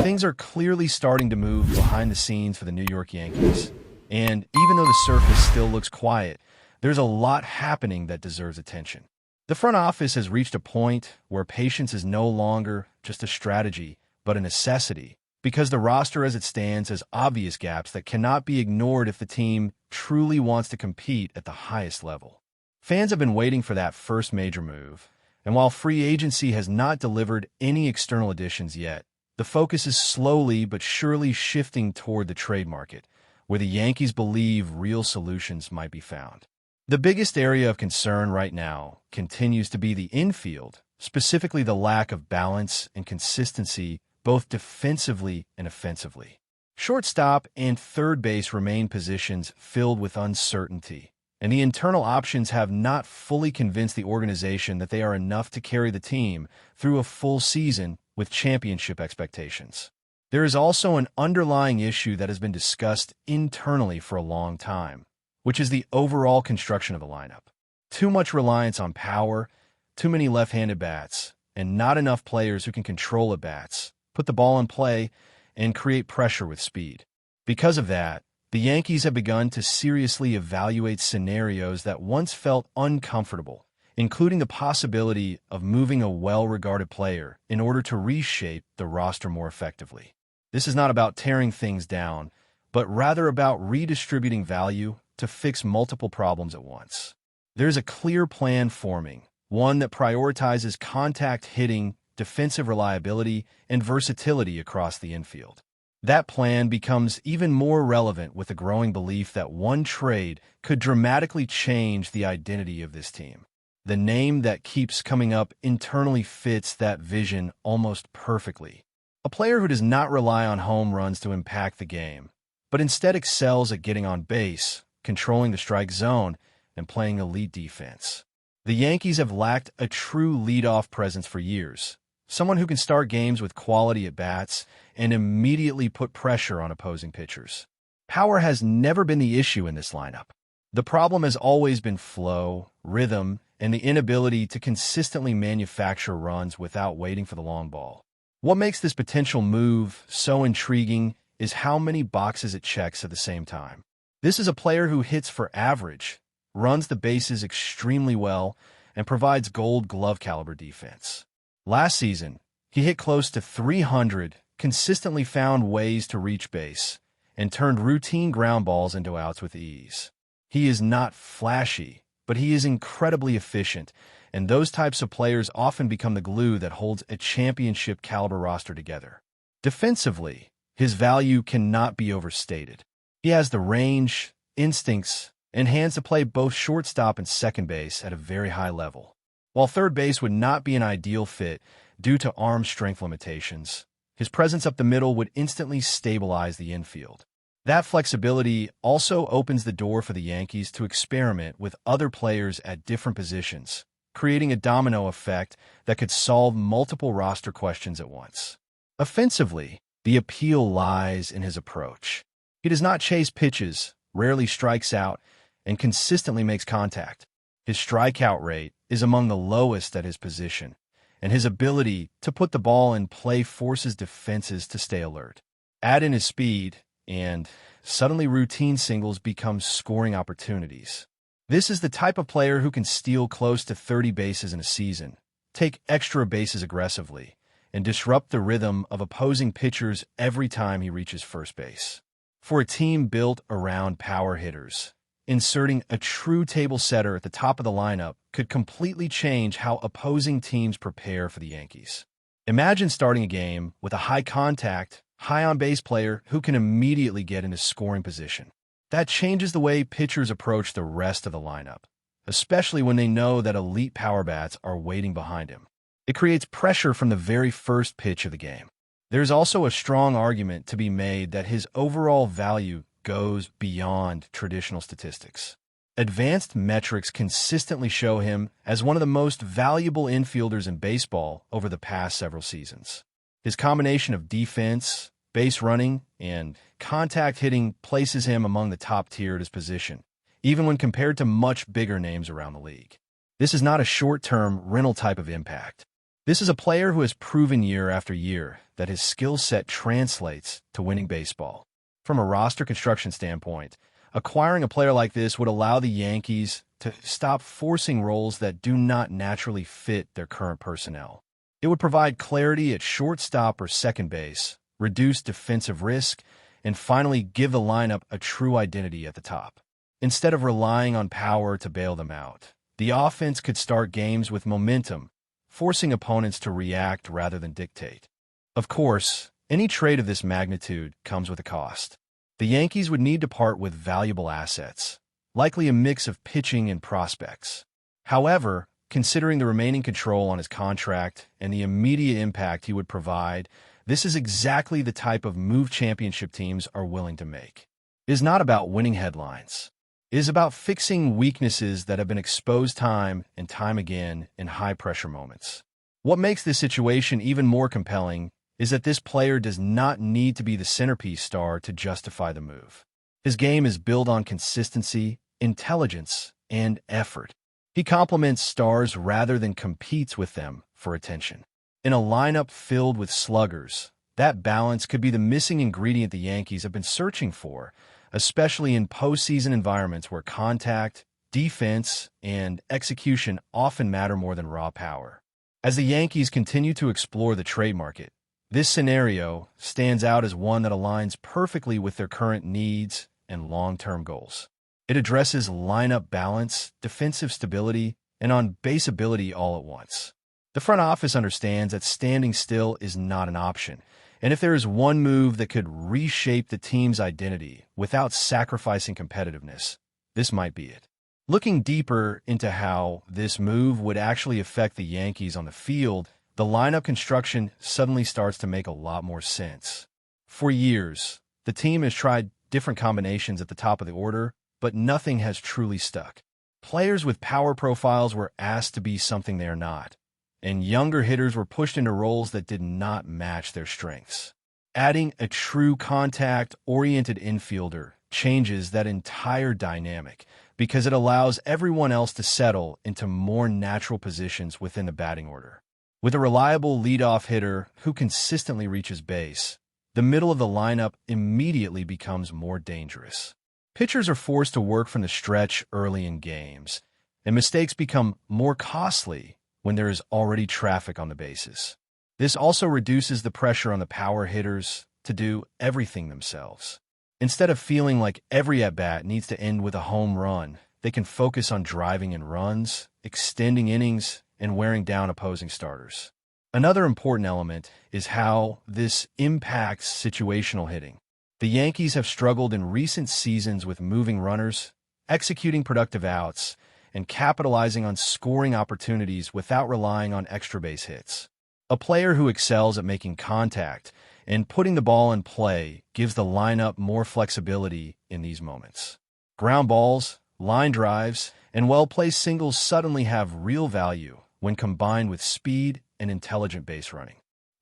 Things are clearly starting to move behind the scenes for the New York Yankees. And even though the surface still looks quiet, there's a lot happening that deserves attention. The front office has reached a point where patience is no longer just a strategy, but a necessity, because the roster as it stands has obvious gaps that cannot be ignored if the team truly wants to compete at the highest level. Fans have been waiting for that first major move, and while free agency has not delivered any external additions yet, the focus is slowly but surely shifting toward the trade market, where the Yankees believe real solutions might be found. The biggest area of concern right now continues to be the infield, specifically the lack of balance and consistency both defensively and offensively. Shortstop and third base remain positions filled with uncertainty, and the internal options have not fully convinced the organization that they are enough to carry the team through a full season with championship expectations. There is also an underlying issue that has been discussed internally for a long time, which is the overall construction of the lineup. Too much reliance on power, too many left-handed bats, and not enough players who can control at-bats, put the ball in play, and create pressure with speed. Because of that, the Yankees have begun to seriously evaluate scenarios that once felt uncomfortable, including the possibility of moving a well-regarded player in order to reshape the roster more effectively. This is not about tearing things down, but rather about redistributing value to fix multiple problems at once. There's a clear plan forming, one that prioritizes contact hitting, defensive reliability, and versatility across the infield. That plan becomes even more relevant with the growing belief that one trade could dramatically change the identity of this team. The name that keeps coming up internally fits that vision almost perfectly. A player who does not rely on home runs to impact the game, but instead excels at getting on base, controlling the strike zone, and playing elite defense. The Yankees have lacked a true leadoff presence for years, someone who can start games with quality at-bats and immediately put pressure on opposing pitchers. Power has never been the issue in this lineup. The problem has always been flow, rhythm, and the inability to consistently manufacture runs without waiting for the long ball. What makes this potential move so intriguing is how many boxes it checks at the same time. This is a player who hits for average, runs the bases extremely well, and provides Gold Glove caliber defense. Last season, he hit close to 300, consistently found ways to reach base, and turned routine ground balls into outs with ease. He is not flashy, but he is incredibly efficient, and those types of players often become the glue that holds a championship-caliber roster together. Defensively, his value cannot be overstated. He has the range, instincts, and hands to play both shortstop and second base at a very high level. While third base would not be an ideal fit due to arm strength limitations, his presence up the middle would instantly stabilize the infield. That flexibility also opens the door for the Yankees to experiment with other players at different positions, creating a domino effect that could solve multiple roster questions at once. Offensively, the appeal lies in his approach. He does not chase pitches, rarely strikes out, and consistently makes contact. His strikeout rate is among the lowest at his position, and his ability to put the ball in play forces defenses to stay alert. Add in his speed, and suddenly routine singles become scoring opportunities. This is the type of player who can steal close to 30 bases in a season, take extra bases aggressively, and disrupt the rhythm of opposing pitchers every time he reaches first base. For a team built around power hitters, inserting a true table setter at the top of the lineup could completely change how opposing teams prepare for the Yankees. Imagine starting a game with a high-contact, high-on-base player who can immediately get into scoring position. That changes the way pitchers approach the rest of the lineup, especially when they know that elite power bats are waiting behind him. It creates pressure from the very first pitch of the game. There's also a strong argument to be made that his overall value goes beyond traditional statistics. Advanced metrics consistently show him as one of the most valuable infielders in baseball over the past several seasons. His combination of defense, base running, and contact hitting places him among the top tier at his position, even when compared to much bigger names around the league. This is not a short-term rental type of impact. This is a player who has proven year after year that his skill set translates to winning baseball. From a roster construction standpoint, acquiring a player like this would allow the Yankees to stop forcing roles that do not naturally fit their current personnel. It would provide clarity at shortstop or second base, reduce defensive risk, and finally give the lineup a true identity at the top. Instead of relying on power to bail them out, the offense could start games with momentum, forcing opponents to react rather than dictate. Of course, any trade of this magnitude comes with a cost. The Yankees would need to part with valuable assets, likely a mix of pitching and prospects. However, considering the remaining control on his contract and the immediate impact he would provide, this is exactly the type of move championship teams are willing to make. It is not about winning headlines. It is about fixing weaknesses that have been exposed time and time again in high-pressure moments. What makes this situation even more compelling is that this player does not need to be the centerpiece star to justify the move. His game is built on consistency, intelligence, and effort. He complements stars rather than competes with them for attention. In a lineup filled with sluggers, that balance could be the missing ingredient the Yankees have been searching for, especially in postseason environments where contact, defense, and execution often matter more than raw power. As the Yankees continue to explore the trade market, this scenario stands out as one that aligns perfectly with their current needs and long-term goals. It addresses lineup balance, defensive stability, and on-base ability all at once. The front office understands that standing still is not an option, and if there is one move that could reshape the team's identity without sacrificing competitiveness, this might be it. Looking deeper into how this move would actually affect the Yankees on the field, the lineup construction suddenly starts to make a lot more sense. For years, the team has tried different combinations at the top of the order, but nothing has truly stuck. Players with power profiles were asked to be something they are not, and younger hitters were pushed into roles that did not match their strengths. Adding a true contact-oriented infielder changes that entire dynamic because it allows everyone else to settle into more natural positions within the batting order. With a reliable leadoff hitter who consistently reaches base, the middle of the lineup immediately becomes more dangerous. Pitchers are forced to work from the stretch early in games, and mistakes become more costly when there is already traffic on the bases. This also reduces the pressure on the power hitters to do everything themselves. Instead of feeling like every at-bat needs to end with a home run, they can focus on driving in runs, extending innings, and wearing down opposing starters. Another important element is how this impacts situational hitting. The Yankees have struggled in recent seasons with moving runners, executing productive outs, and capitalizing on scoring opportunities without relying on extra base hits. A player who excels at making contact and putting the ball in play gives the lineup more flexibility in these moments. Ground balls, line drives, and well-placed singles suddenly have real value when combined with speed and intelligent base running.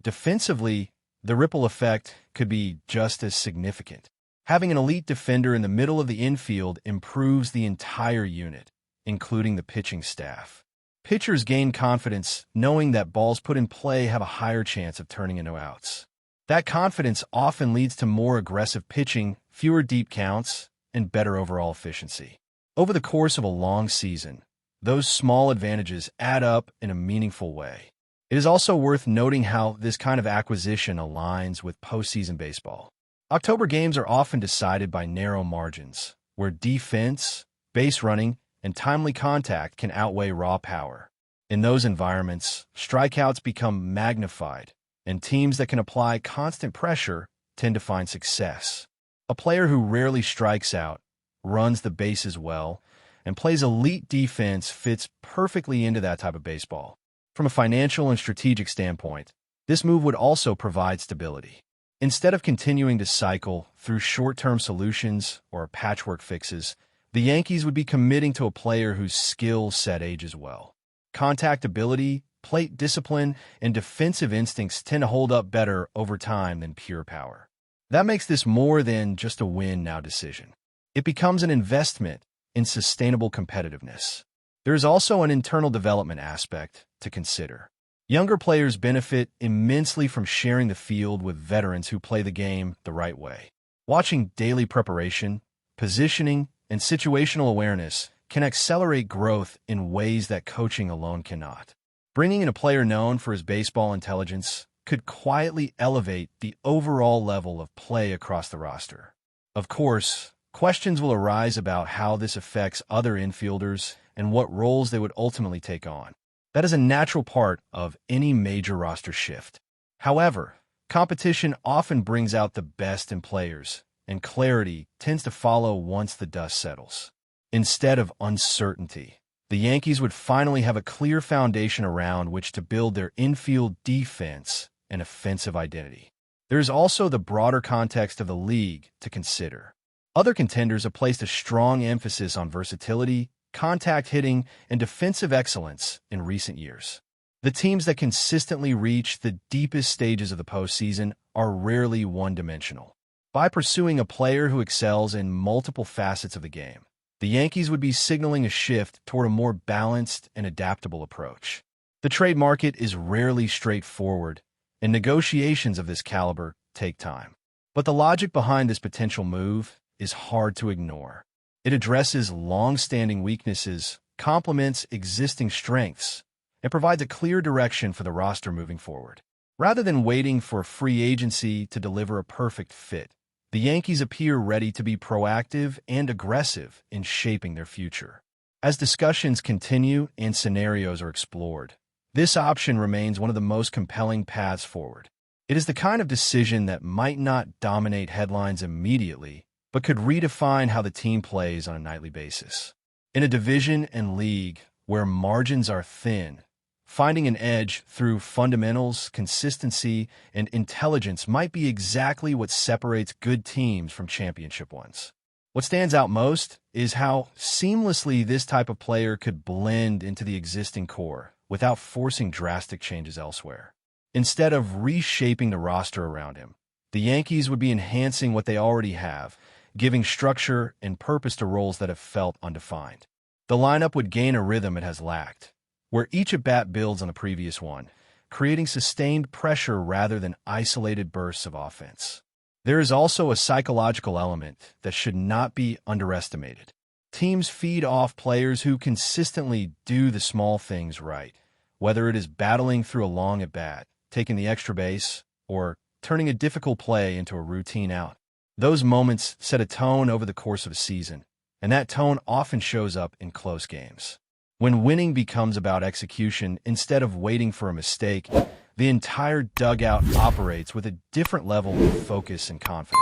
Defensively, the ripple effect could be just as significant. Having an elite defender in the middle of the infield improves the entire unit, including the pitching staff. Pitchers gain confidence knowing that balls put in play have a higher chance of turning into outs. That confidence often leads to more aggressive pitching, fewer deep counts, and better overall efficiency. Over the course of a long season, those small advantages add up in a meaningful way. It is also worth noting how this kind of acquisition aligns with postseason baseball. October games are often decided by narrow margins, where defense, base running, and timely contact can outweigh raw power. In those environments, strikeouts become magnified, and teams that can apply constant pressure tend to find success. A player who rarely strikes out, runs the bases well, and plays elite defense fits perfectly into that type of baseball. From a financial and strategic standpoint, this move would also provide stability. Instead of continuing to cycle through short-term solutions or patchwork fixes, the Yankees would be committing to a player whose skill set ages well. Contact ability, plate discipline, and defensive instincts tend to hold up better over time than pure power. That makes this more than just a win-now decision. It becomes an investment in sustainable competitiveness. There is also an internal development aspect to consider. Younger players benefit immensely from sharing the field with veterans who play the game the right way. Watching daily preparation, positioning, and situational awareness can accelerate growth in ways that coaching alone cannot. Bringing in a player known for his baseball intelligence could quietly elevate the overall level of play across the roster. Of course, questions will arise about how this affects other infielders and what roles they would ultimately take on. That is a natural part of any major roster shift. However, competition often brings out the best in players, and clarity tends to follow once the dust settles. Instead of uncertainty, the Yankees would finally have a clear foundation around which to build their infield defense and offensive identity. There is also the broader context of the league to consider. Other contenders have placed a strong emphasis on versatility, contact hitting, and defensive excellence in recent years. The teams that consistently reach the deepest stages of the postseason are rarely one-dimensional. By pursuing a player who excels in multiple facets of the game, the Yankees would be signaling a shift toward a more balanced and adaptable approach. The trade market is rarely straightforward, and negotiations of this caliber take time. But the logic behind this potential move is hard to ignore. It addresses long-standing weaknesses, complements existing strengths, and provides a clear direction for the roster moving forward. Rather than waiting for free agency to deliver a perfect fit, the Yankees appear ready to be proactive and aggressive in shaping their future. As discussions continue and scenarios are explored, this option remains one of the most compelling paths forward. It is the kind of decision that might not dominate headlines immediately, but could redefine how the team plays on a nightly basis. In a division and league where margins are thin, finding an edge through fundamentals, consistency, and intelligence might be exactly what separates good teams from championship ones. What stands out most is how seamlessly this type of player could blend into the existing core without forcing drastic changes elsewhere. Instead of reshaping the roster around him, the Yankees would be enhancing what they already have, giving structure and purpose to roles that have felt undefined. The lineup would gain a rhythm it has lacked, where each at-bat builds on the previous one, creating sustained pressure rather than isolated bursts of offense. There is also a psychological element that should not be underestimated. Teams feed off players who consistently do the small things right, whether it is battling through a long at-bat, taking the extra base, or turning a difficult play into a routine out. Those moments set a tone over the course of a season, and that tone often shows up in close games. When winning becomes about execution instead of waiting for a mistake, the entire dugout operates with a different level of focus and confidence.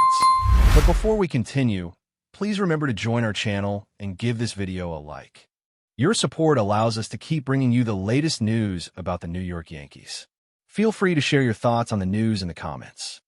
But before we continue, please remember to join our channel and give this video a like. Your support allows us to keep bringing you the latest news about the New York Yankees. Feel free to share your thoughts on the news in the comments.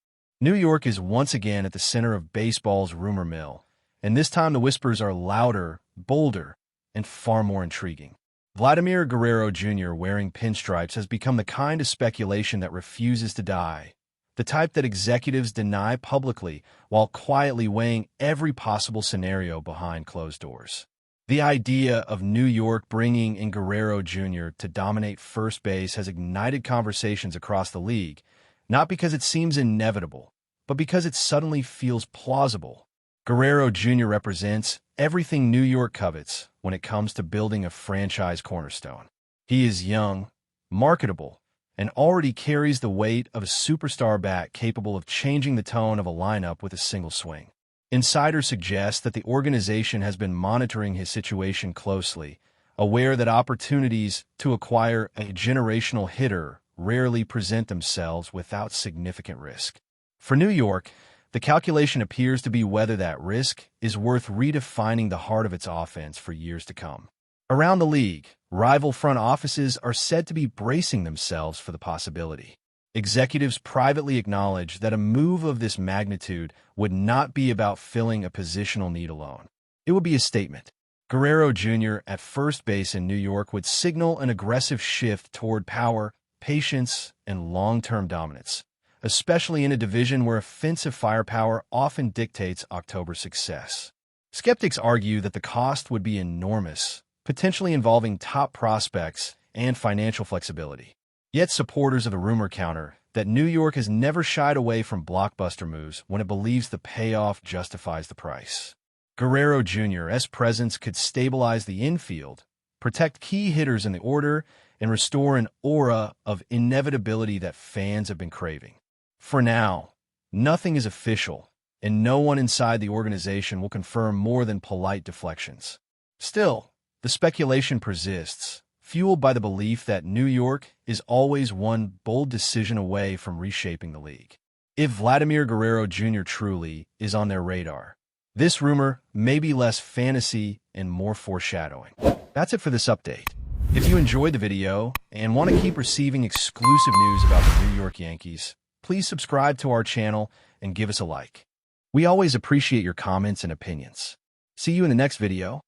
New York is once again at the center of baseball's rumor mill, and this time the whispers are louder, bolder, and far more intriguing. VLADIMIR Guerrero Jr. wearing pinstripes has become the kind of speculation that refuses to die, the type that executives deny publicly while quietly weighing every possible scenario behind closed doors. The idea of New York bringing in Guerrero Jr. to dominate first base has ignited conversations across the league, not because it seems inevitable, but because it suddenly feels plausible. Guerrero Jr. represents everything New York covets when it comes to building a franchise cornerstone. He is young, marketable, and already carries the weight of a superstar bat capable of changing the tone of a lineup with a single swing. Insiders suggest that the organization has been monitoring his situation closely, aware that opportunities to acquire a generational hitter rarely present themselves without significant risk. For New York, the calculation appears to be whether that risk is worth redefining the heart of its offense for years to come. Around the league, rival front offices are said to be bracing themselves for the possibility. Executives privately acknowledge that a move of this magnitude would not be about filling a positional need alone. It would be a statement. Guerrero Jr. at first base in New York would signal an aggressive shift toward power, patience, and long-term dominance, especially in a division where offensive firepower often dictates October success. Skeptics argue that the cost would be enormous, potentially involving top prospects and financial flexibility. Yet supporters of the rumor counter that New York has never shied away from blockbuster moves when it believes the payoff justifies the price. Guerrero Jr.'s presence could stabilize the infield, protect key hitters in the order, and restore an aura of inevitability that fans have been craving. For now, nothing is official, and no one inside the organization will confirm more than polite deflections. Still, the speculation persists, fueled by the belief that New York is always one bold decision away from reshaping the league. If Vladimir Guerrero Jr. truly is on their radar, this rumor may be less fantasy and more foreshadowing. That's it for this update. If you enjoyed the video and want to keep receiving exclusive news about the New York Yankees, please subscribe to our channel and give us a like. We always appreciate your comments and opinions. See you in the next video.